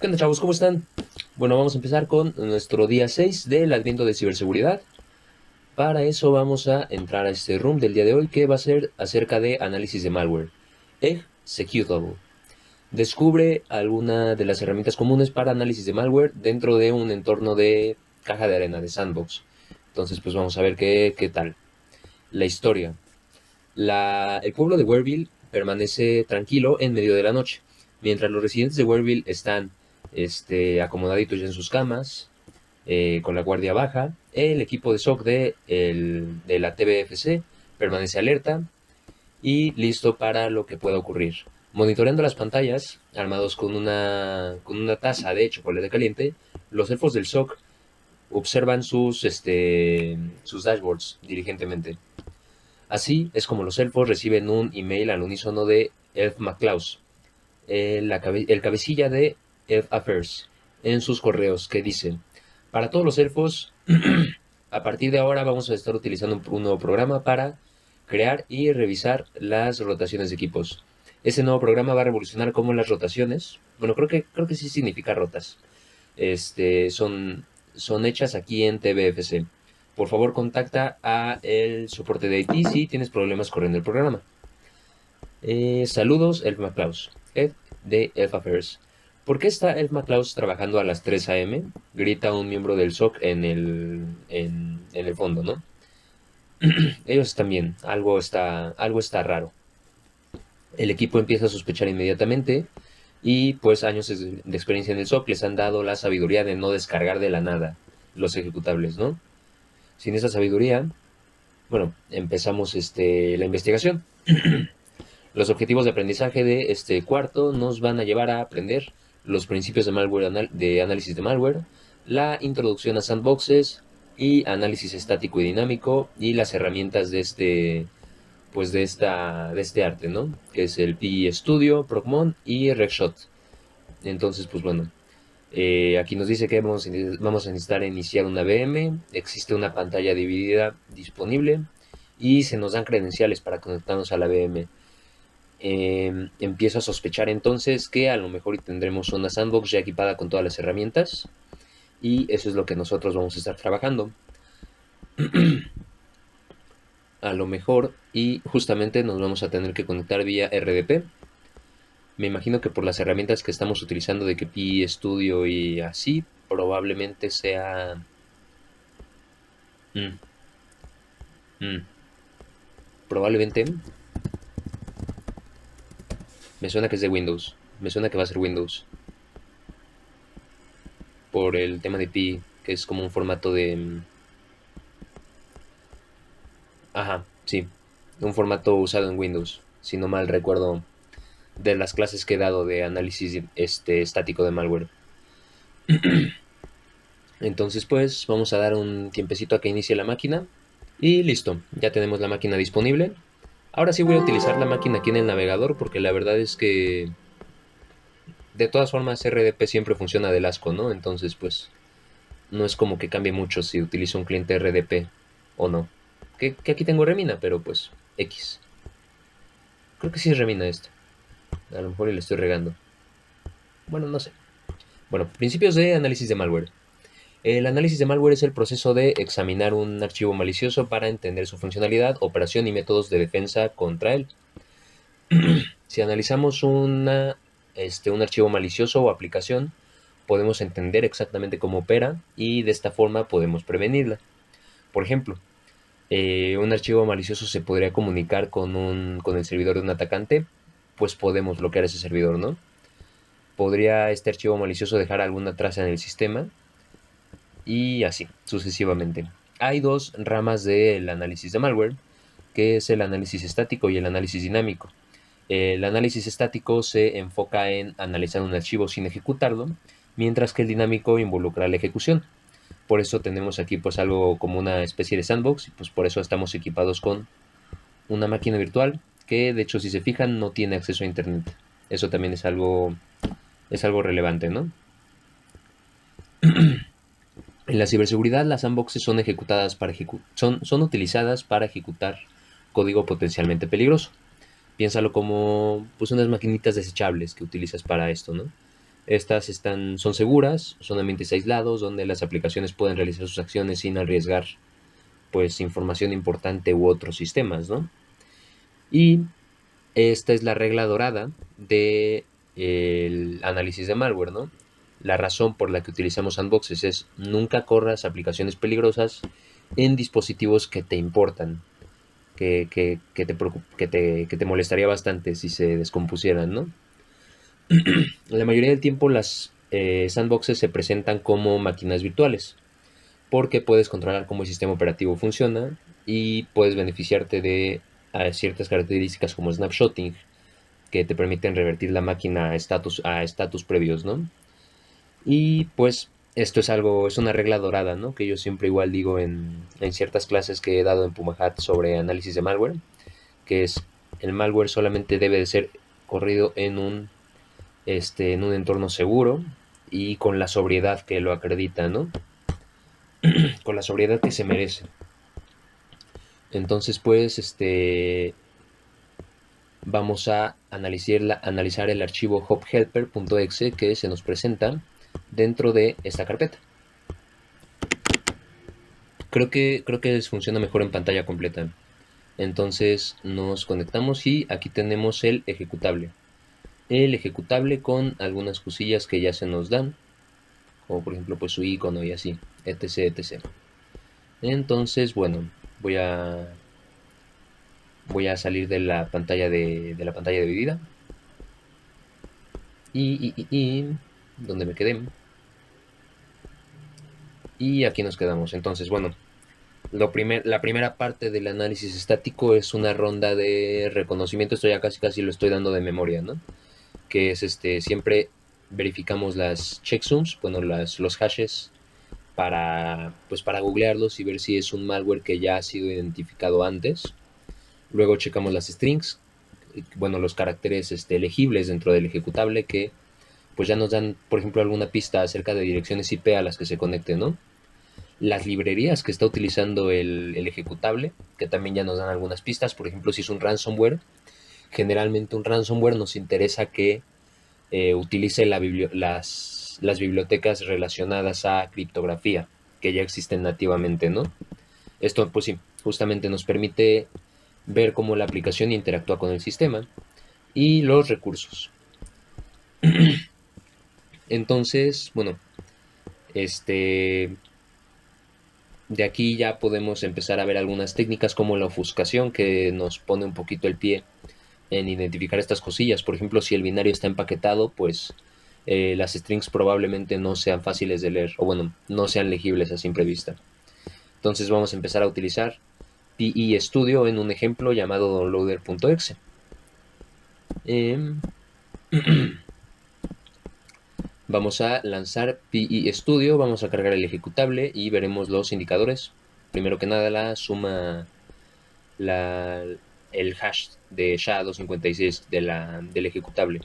¿Qué onda, chavos? ¿Cómo están? Bueno, vamos a empezar con nuestro día 6 del Adviento de Ciberseguridad. Para eso vamos a entrar a este room del día de hoy que va a ser acerca de análisis de malware. Executable. Descubre alguna de las herramientas comunes para análisis de malware dentro de un entorno de caja de arena, de sandbox. Entonces, pues vamos a ver qué tal. La historia. El pueblo de Wareville permanece tranquilo en medio de la noche, mientras los residentes de Wareville están acomodaditos ya en sus camas, con la guardia baja. El equipo de SOC de la TBFC permanece alerta y listo para lo que pueda ocurrir. Monitoreando las pantallas, armados con una taza de chocolate caliente, los elfos del SOC observan sus dashboards diligentemente. Así es como los elfos reciben un email al unísono de Elf McClaus, el cabecilla de Elf Affairs, en sus correos, que dice: para todos los elfos, a partir de ahora vamos a estar utilizando un nuevo programa para crear y revisar las rotaciones de equipos. Ese nuevo programa va a revolucionar cómo las rotaciones, bueno, creo que sí significa rotas, son hechas aquí en TBFC. Por favor, contacta a el soporte de IT si tienes problemas corriendo el programa. Saludos, Elf McClaus, Head de Elf Affairs. ¿Por qué está Elf McClaus trabajando a las 3 a.m.? Grita un miembro del SOC en el fondo, ¿no? Ellos también, algo está raro. El equipo empieza a sospechar inmediatamente y pues años de experiencia en el SOC les han dado la sabiduría de no descargar de la nada los ejecutables, ¿no? Sin esa sabiduría, bueno, empezamos la investigación. Los objetivos de aprendizaje de este cuarto nos van a llevar a aprender los principios de malware, de análisis de malware, la introducción a sandboxes y análisis estático y dinámico y las herramientas de este arte, ¿no? Que es el PE Studio, Procmon y Regshot. Entonces, pues bueno, aquí nos dice que vamos a necesitar iniciar una VM, existe una pantalla dividida disponible y se nos dan credenciales para conectarnos a la VM. Empiezo a sospechar entonces que a lo mejor tendremos una sandbox ya equipada con todas las herramientas y eso es lo que nosotros vamos a estar trabajando. A lo mejor y justamente nos vamos a tener que conectar vía RDP. Me imagino que por las herramientas que estamos utilizando de KPI Studio y así, probablemente sea... mm, mm, probablemente... Me suena que es de Windows. Me suena que va a ser Windows. Por el tema de Pi, que es como un formato de... Ajá, sí. Un formato usado en Windows. Si no mal recuerdo de las clases que he dado de análisis estático de malware. Entonces pues vamos a dar un tiempecito a que inicie la máquina. Y listo, ya tenemos la máquina disponible. Ahora sí voy a utilizar la máquina aquí en el navegador porque la verdad es que de todas formas RDP siempre funciona del asco, ¿no? Entonces pues no es como que cambie mucho si utilizo un cliente RDP o no. Que aquí tengo Remina, pero pues X. Creo que sí es Remina este. A lo mejor le estoy regando. Bueno, no sé. Bueno, principios de análisis de malware. El análisis de malware es el proceso de examinar un archivo malicioso para entender su funcionalidad, operación y métodos de defensa contra él. Si analizamos un archivo malicioso o aplicación, podemos entender exactamente cómo opera y de esta forma podemos prevenirla. Por ejemplo, un archivo malicioso se podría comunicar con el servidor de un atacante, pues podemos bloquear ese servidor, ¿no? Podría este archivo malicioso dejar alguna traza en el sistema y así, sucesivamente. Hay dos ramas del análisis de malware, que es el análisis estático y el análisis dinámico. El análisis estático se enfoca en analizar un archivo sin ejecutarlo, mientras que el dinámico involucra la ejecución. Por eso tenemos aquí pues algo como una especie de sandbox y pues por eso estamos equipados con una máquina virtual que de hecho si se fijan no tiene acceso a internet. Eso también es algo relevante, ¿no? En la ciberseguridad, las sandboxes son utilizadas para ejecutar código potencialmente peligroso. Piénsalo como pues unas maquinitas desechables que utilizas para esto, ¿no? Estas son seguras, son ambientes aislados donde las aplicaciones pueden realizar sus acciones sin arriesgar pues información importante u otros sistemas, ¿no? Y esta es la regla dorada de el análisis de malware, ¿no? La razón por la que utilizamos sandboxes es nunca corras aplicaciones peligrosas en dispositivos que te importan, que te molestaría bastante si se descompusieran, ¿no? La mayoría del tiempo las sandboxes se presentan como máquinas virtuales, porque puedes controlar cómo el sistema operativo funciona y puedes beneficiarte de ciertas características como snapshotting, que te permiten revertir la máquina a estatus previos, ¿no? Y pues esto es una regla dorada, ¿no? Que yo siempre igual digo en ciertas clases que he dado en Pumahat sobre análisis de malware, que es el malware solamente debe de ser corrido en un entorno seguro y con la sobriedad que lo acredita, ¿no? Con la sobriedad que se merece. Entonces, pues, vamos a analizar el archivo hophelper.exe que se nos presenta dentro de esta carpeta. Creo que les funciona mejor en pantalla completa. Entonces nos conectamos y aquí tenemos el ejecutable. El ejecutable con algunas cosillas que ya se nos dan, como por ejemplo pues su icono y así, etc, etc. Entonces, bueno, voy a voy a salir de la pantalla de la pantalla dividida y donde me quedé. Y aquí nos quedamos. Entonces, bueno, la primera parte del análisis estático es una ronda de reconocimiento. Esto ya casi lo estoy dando de memoria, ¿no? Que es siempre verificamos las checksums, bueno, los hashes para googlearlos y ver si es un malware que ya ha sido identificado antes. Luego checamos las strings, bueno, los caracteres legibles dentro del ejecutable que pues ya nos dan, por ejemplo, alguna pista acerca de direcciones IP a las que se conecten, ¿no? Las librerías que está utilizando el ejecutable, que también ya nos dan algunas pistas, por ejemplo, si es un ransomware, generalmente un ransomware nos interesa que utilice las bibliotecas relacionadas a criptografía, que ya existen nativamente, ¿no? Esto, pues sí, justamente nos permite ver cómo la aplicación interactúa con el sistema y los recursos. Entonces, bueno, este, de aquí ya podemos empezar a ver algunas técnicas como la ofuscación que nos pone un poquito el pie en identificar estas cosillas. Por ejemplo, si el binario está empaquetado, pues las strings probablemente no sean fáciles de leer o bueno, no sean legibles a simple vista. Entonces vamos a empezar a utilizar PE Studio en un ejemplo llamado downloader.exe. Vamos a lanzar PE Studio, vamos a cargar el ejecutable y veremos los indicadores. Primero que nada la suma, el hash de SHA-256 del ejecutable.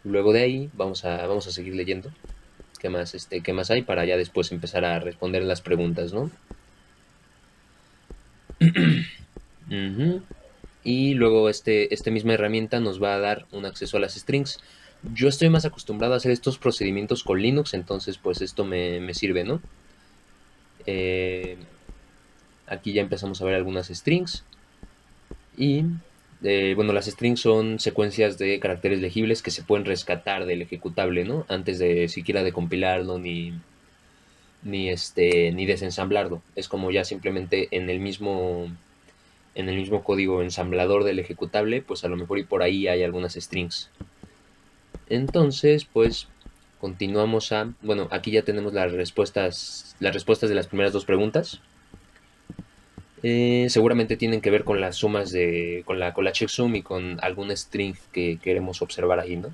Luego de ahí vamos a seguir leyendo qué más hay para ya después empezar a responder las preguntas, ¿no? Uh-huh. Y luego esta misma herramienta nos va a dar un acceso a las strings. Yo estoy más acostumbrado a hacer estos procedimientos con Linux, entonces pues esto me sirve, ¿no? Aquí ya empezamos a ver algunas strings. Y bueno, las strings son secuencias de caracteres legibles que se pueden rescatar del ejecutable, ¿no? Antes de siquiera de compilarlo ni desensamblarlo. Es como ya simplemente en el mismo código ensamblador del ejecutable, pues a lo mejor y por ahí hay algunas strings. Entonces, pues continuamos bueno, aquí ya tenemos las respuestas de las primeras dos preguntas. Seguramente tienen que ver con las sumas con la checksum y con algún string que queremos observar ahí, ¿no?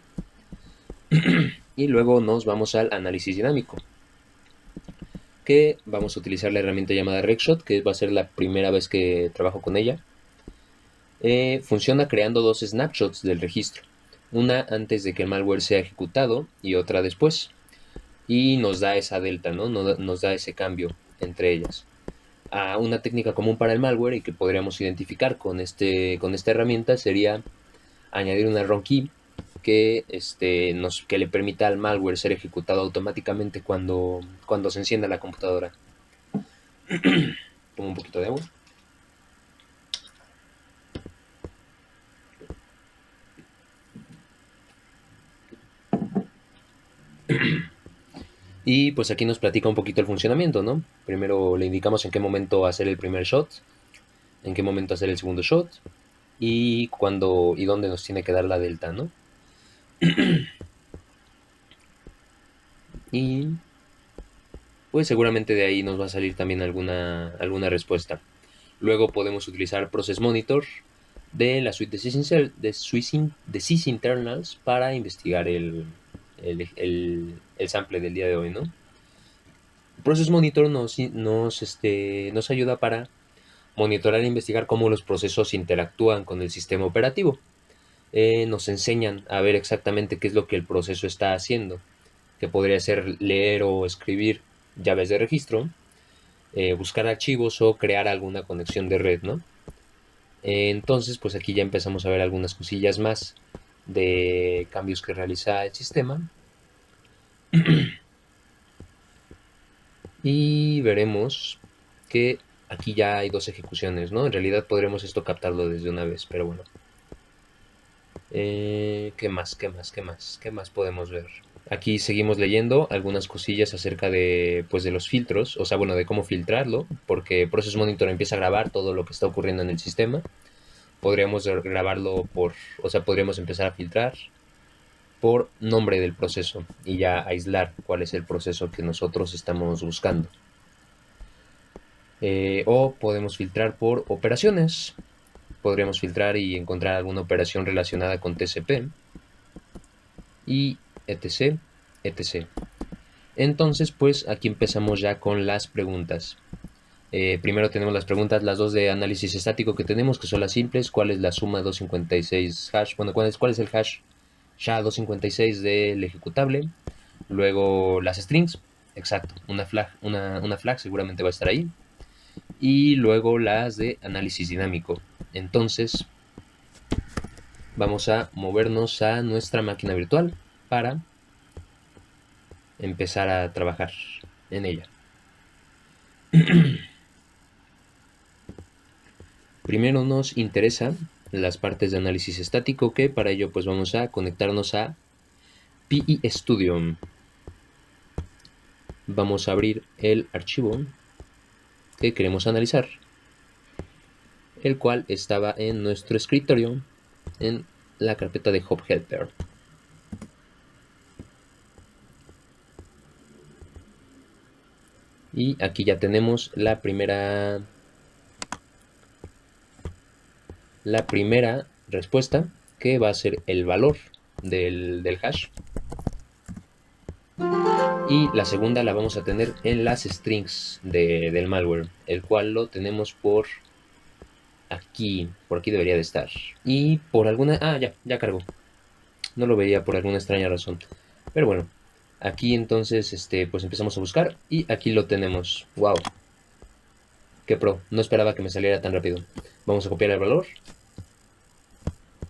Y luego nos vamos al análisis dinámico, que vamos a utilizar la herramienta llamada Regshot, que va a ser la primera vez que trabajo con ella. Funciona creando dos snapshots del registro, una antes de que el malware sea ejecutado y otra después, y nos da esa delta, ¿no? Nos da ese cambio entre ellas. Una técnica común para el malware y que podríamos identificar con esta herramienta sería añadir una run key que, que le permita al malware ser ejecutado automáticamente cuando se encienda la computadora. Tomo un poquito de agua. Y pues aquí nos platica un poquito el funcionamiento, ¿no? Primero le indicamos en qué momento hacer el primer shot, en qué momento hacer el segundo shot y cuándo y dónde nos tiene que dar la delta, ¿no? Y pues seguramente de ahí nos va a salir también alguna respuesta. Luego podemos utilizar Process Monitor de la suite de sysinternals para investigar el sample del día de hoy, ¿no? Process Monitor nos ayuda para monitorar e investigar cómo los procesos interactúan con el sistema operativo. Nos enseñan a ver exactamente qué es lo que el proceso está haciendo, que podría ser leer o escribir llaves de registro, buscar archivos o crear alguna conexión de red, ¿no? Entonces, pues aquí ya empezamos a ver algunas cosillas más de cambios que realiza el sistema. Y veremos que aquí ya hay dos ejecuciones, ¿no? En realidad podremos esto captarlo desde una vez, pero bueno. ¿Qué más? ¿Qué más podemos ver? Aquí seguimos leyendo algunas cosillas acerca de, pues, de los filtros, o sea, bueno, de cómo filtrarlo, porque Process Monitor empieza a grabar todo lo que está ocurriendo en el sistema. Podríamos grabarlo o sea, podríamos empezar a filtrar por nombre del proceso y ya aislar cuál es el proceso que nosotros estamos buscando. O podemos filtrar por operaciones. Podríamos filtrar y encontrar alguna operación relacionada con TCP y etc, etc. Entonces, pues aquí empezamos ya con las preguntas. Primero tenemos las preguntas, las dos de análisis estático que tenemos, que son las simples. ¿Cuál es la suma 256 hash? Bueno, ¿cuál es el hash SHA-256 del ejecutable? Luego las strings, exacto, una flag seguramente va a estar ahí. Y luego las de análisis dinámico. Entonces, vamos a movernos a nuestra máquina virtual para empezar a trabajar en ella. Primero nos interesa las partes de análisis estático, que para ello pues vamos a conectarnos a PE Studio. Vamos a abrir el archivo que queremos analizar, el cual estaba en nuestro escritorio en la carpeta de Hub Helper. Y aquí ya tenemos la primera respuesta, que va a ser el valor del hash. Y la segunda la vamos a tener en las strings del malware, el cual lo tenemos por aquí debería de estar. Y por alguna... ya cargó. No lo veía por alguna extraña razón. Pero bueno, aquí entonces pues empezamos a buscar y aquí lo tenemos. Wow. Qué pro, no esperaba que me saliera tan rápido. Vamos a copiar el valor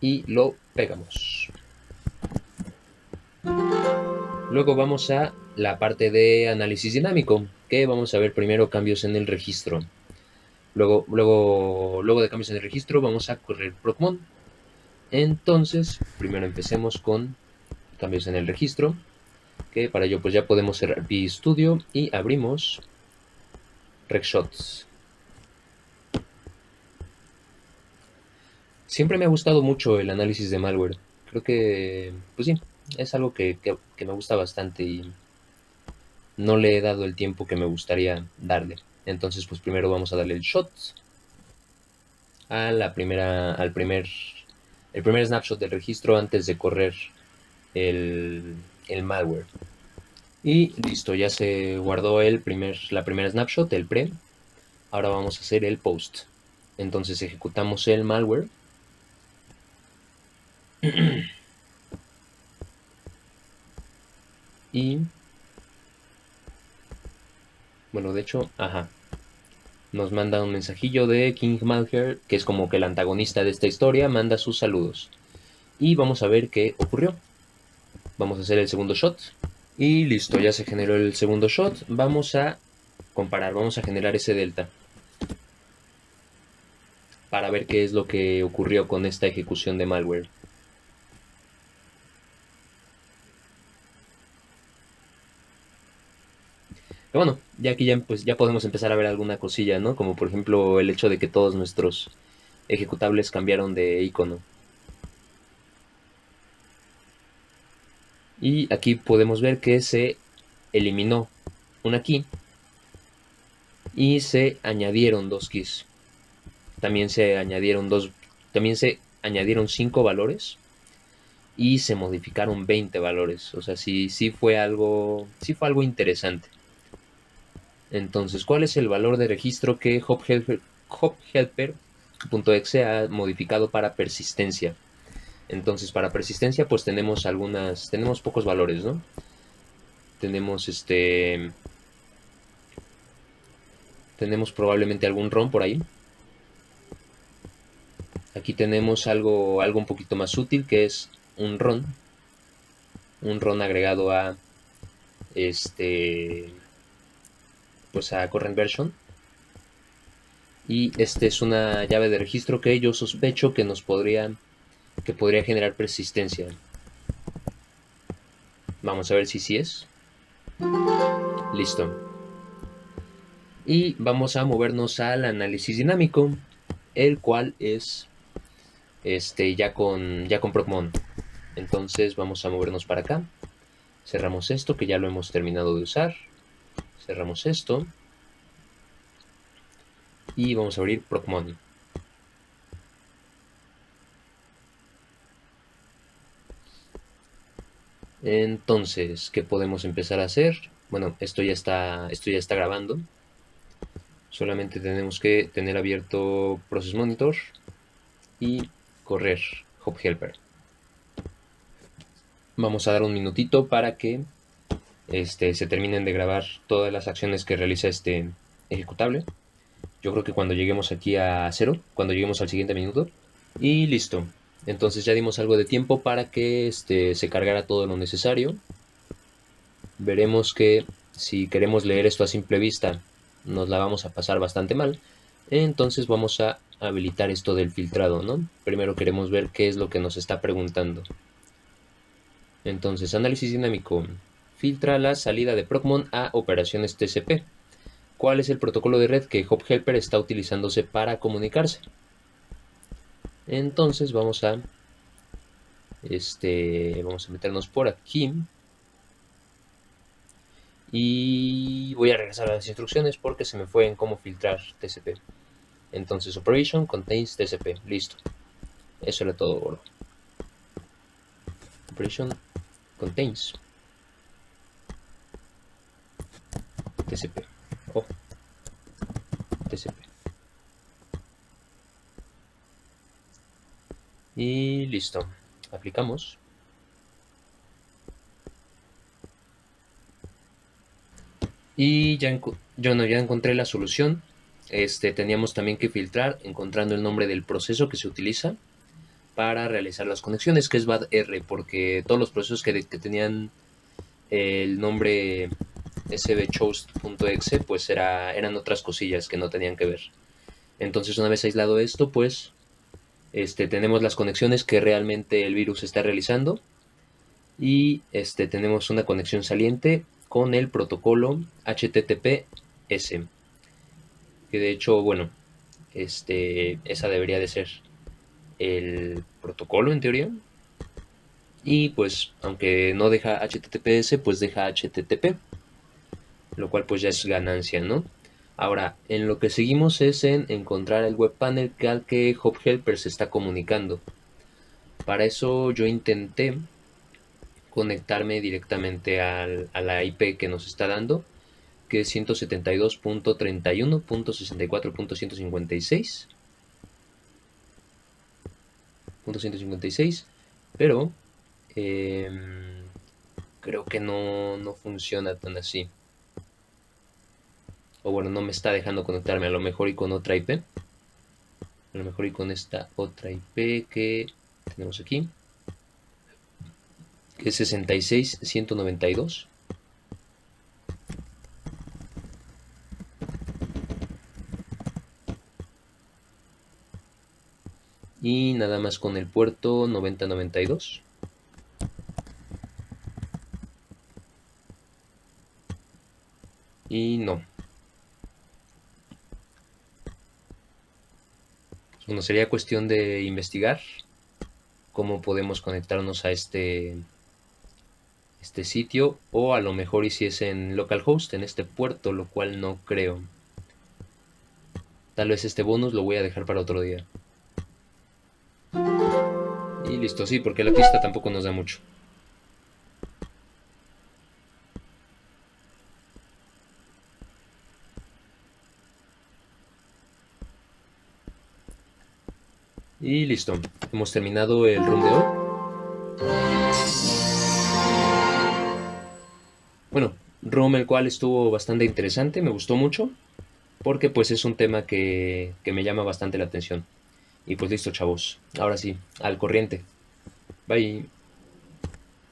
y lo pegamos. Luego vamos a la parte de análisis dinámico, que vamos a ver primero cambios en el registro. Luego de cambios en el registro vamos a correr procmon. Entonces, primero empecemos con cambios en el registro, que para ello pues ya podemos cerrar PStudio y abrimos RegShots. Siempre me ha gustado mucho el análisis de malware. Creo que, pues sí, es algo que me gusta bastante y no le he dado el tiempo que me gustaría darle. Entonces, pues primero vamos a darle el shot a el primer snapshot del registro antes de correr el malware. Y listo, ya se guardó la primera snapshot, el pre. Ahora vamos a hacer el post. Entonces ejecutamos el malware. Y bueno, de hecho, nos manda un mensajillo de King Malher, que es como que el antagonista de esta historia, manda sus saludos. y vamos a ver qué ocurrió. Vamos a hacer el segundo shot y listo, ya se generó el segundo shot. Vamos a comparar, vamos a generar ese delta para ver qué es lo que ocurrió con esta ejecución de malware. Pero bueno, ya aquí pues, ya podemos empezar a ver alguna cosilla, ¿no? Como por ejemplo el hecho de que todos nuestros ejecutables cambiaron de icono. Y aquí podemos ver que se eliminó una key y se añadieron dos keys. También se añadieron también se añadieron 5 valores y se modificaron 20 valores. O sea, sí fue algo interesante. Entonces, ¿cuál es el valor de registro que hophelper.exe ha modificado para persistencia? Entonces, para persistencia, pues tenemos pocos valores, ¿no? Tenemos probablemente algún ROM por ahí. Aquí tenemos algo un poquito más útil, que es un ROM agregado a pues a current version. Y es una llave de registro que yo sospecho que podría generar persistencia. Vamos a ver si sí es. Listo. Y vamos a movernos al análisis dinámico, el cual es ya con Procmon. Entonces vamos a movernos para acá. Cerramos esto que ya lo hemos terminado de usar. Cerramos esto. Y vamos a abrir Procmon. Entonces, ¿qué podemos empezar a hacer? Bueno, esto ya está grabando. Solamente tenemos que tener abierto Process Monitor y correr Hop Helper. Vamos a dar un minutito para que se terminen de grabar todas las acciones que realiza este ejecutable. Yo creo que cuando lleguemos aquí a 0, cuando lleguemos al siguiente minuto, y listo. Entonces ya dimos algo de tiempo para que se cargara todo lo necesario. Veremos que si queremos leer esto a simple vista, nos la vamos a pasar bastante mal. Entonces vamos a habilitar esto del filtrado, ¿no? Primero queremos ver qué es lo que nos está preguntando. Entonces, análisis dinámico. Filtra la salida de Procmon a operaciones TCP. ¿Cuál es el protocolo de red que HopHelper está utilizándose para comunicarse? Entonces vamos a meternos por aquí y voy a regresar a las instrucciones porque se me fue en cómo filtrar TCP. Entonces, operation contains TCP. Listo. Eso era todo, bro. Operation contains TCP. Oh, TCP. Y listo. Aplicamos. Y ya encontré la solución. Teníamos también que filtrar encontrando el nombre del proceso que se utiliza para realizar las conexiones, que es BADR, porque todos los procesos que tenían el nombre sbchost.exe pues eran otras cosillas que no tenían que ver. Entonces, una vez aislado esto, pues tenemos las conexiones que realmente el virus está realizando y tenemos una conexión saliente con el protocolo HTTPS, que de hecho, bueno, esa debería de ser el protocolo en teoría. Y pues, aunque no deja HTTPS, pues deja HTTP, lo cual pues ya es ganancia, ¿no? Ahora, en lo que seguimos es en encontrar el web panel al que HopHelper se está comunicando. Para eso yo intenté conectarme directamente a la IP que nos está dando, que es 172.31.64.156. Pero creo que no funciona tan así. O bueno, no me está dejando conectarme, a lo mejor y con otra IP. A lo mejor y con esta otra IP que tenemos aquí. es 66192. Y nada más con el puerto 9092. Y no. Bueno, sería cuestión de investigar cómo podemos conectarnos a este sitio, o a lo mejor hiciese en localhost, en este puerto, lo cual no creo. Tal vez este bonus lo voy a dejar para otro día. Y listo, sí, porque la pista tampoco nos da mucho. Y listo, hemos terminado el room de hoy. Bueno, room el cual estuvo bastante interesante, me gustó mucho, porque pues es un tema que me llama bastante la atención. Y pues listo, chavos. Ahora sí, al corriente. Bye.